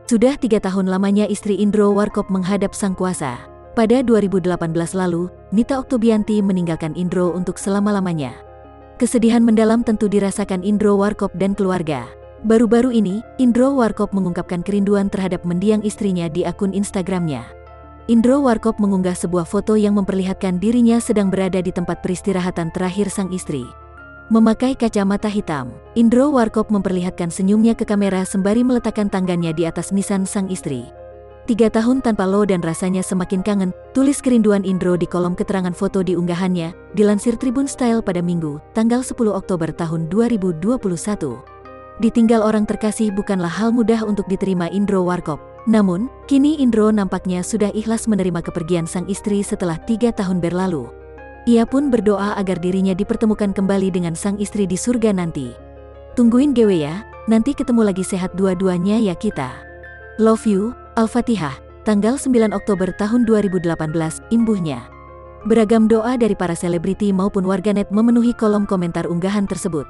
Sudah 3 tahun lamanya istri Indro Warkop menghadap sang kuasa. Pada 2018 lalu, Nita Oktobianti meninggalkan Indro untuk selama-lamanya. Kesedihan mendalam tentu dirasakan Indro Warkop dan keluarga. Baru-baru ini, Indro Warkop mengungkapkan kerinduan terhadap mendiang istrinya di akun Instagramnya. Indro Warkop mengunggah sebuah foto yang memperlihatkan dirinya sedang berada di tempat peristirahatan terakhir sang istri. Memakai kacamata hitam, Indro Warkop memperlihatkan senyumnya ke kamera sembari meletakkan tangannya di atas nisan sang istri. 3 tahun tanpa lo dan rasanya semakin kangen, tulis kerinduan Indro di kolom keterangan foto di unggahannya, dilansir Tribun Style pada Minggu, tanggal 10 Oktober tahun 2021. Ditinggal orang terkasih bukanlah hal mudah untuk diterima Indro Warkop. Namun, kini Indro nampaknya sudah ikhlas menerima kepergian sang istri setelah 3 tahun berlalu. Ia pun berdoa agar dirinya dipertemukan kembali dengan sang istri di surga nanti. Tungguin GW ya, nanti ketemu lagi sehat dua-duanya ya kita. Love you, Al-Fatihah, tanggal 9 Oktober tahun 2018, imbuhnya. Beragam doa dari para selebriti maupun warganet memenuhi kolom komentar unggahan tersebut.